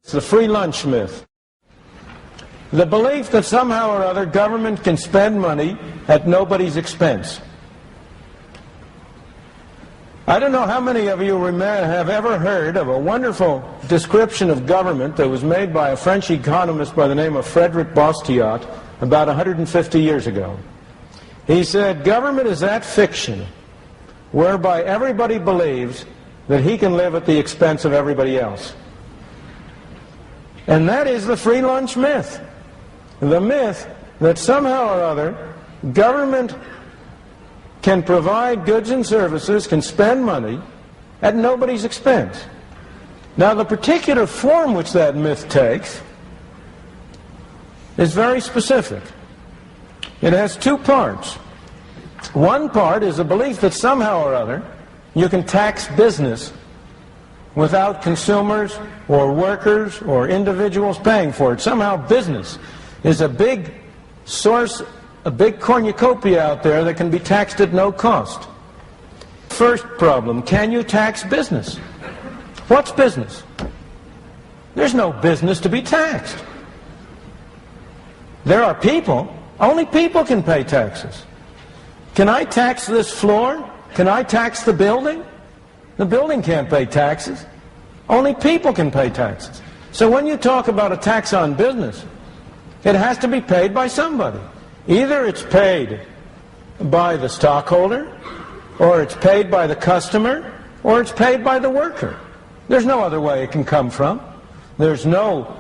It's the free lunch myth. The belief that somehow or other government can spend money at nobody's expense. I don't know how many of you have ever heard of a wonderful description of government that was made by a French economist by the name of Frédéric Bastiat about 150 years ago. He said, government is that fiction whereby everybody believes that he can live at the expense of everybody else. And that is the free lunch myth. The myth that somehow or other government can provide goods and services, can spend money at nobody's expense. Now, the particular form which that myth takes is very specific. It has two parts. One part is a belief that somehow or other you can tax business without consumers or workers or individuals paying for it. Somehow business is a big source, a big cornucopia out there that can be taxed at no cost. First problem, can you tax business? What's business? There's no business to be taxed. There are people. Only people can pay taxes. Can I tax this floor? Can I tax the building? The building can't pay taxes. Only people can pay taxes. So when you talk about a tax on business, it has to be paid by somebody. Either it's paid by the stockholder, or it's paid by the customer, or it's paid by the worker. There's no other way it can come from. There's no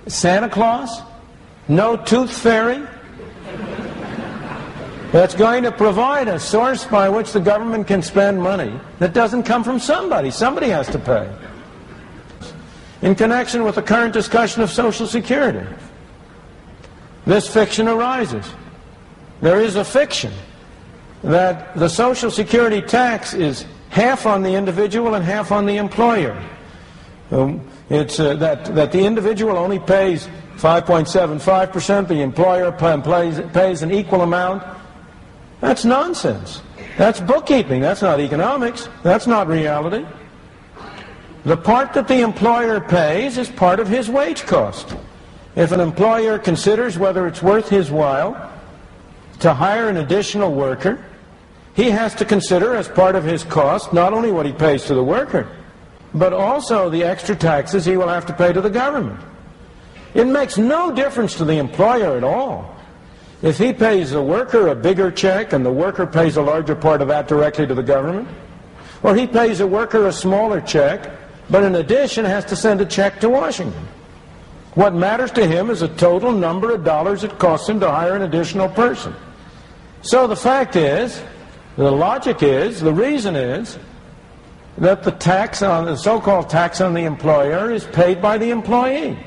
Santa Claus, no tooth fairy that's going to provide a source by which the government can spend money that doesn't come from somebody. Somebody has to pay. In connection with the current discussion of Social Security, this fiction arises. There is a fiction that the Social Security tax is half on the individual and half on the employer. It's that the individual only pays 5.75%, the employer pays an equal amount. That's nonsense. That's bookkeeping. That's not economics. That's not reality. The part that the employer pays is part of his wage cost. If an employer considers whether it's worth his while to hire an additional worker, he has to consider as part of his cost not only what he pays to the worker, but also the extra taxes he will have to pay to the government. It makes no difference to the employer at all if he pays the worker a bigger check and the worker pays a larger part of that directly to the government, or he pays the worker a smaller check, but in addition has to send a check to Washington. What matters to him is the total number of dollars it costs him to hire an additional person. So the fact is, the logic is, the reason is, that the tax on the so-called tax on the employer is paid by the employee.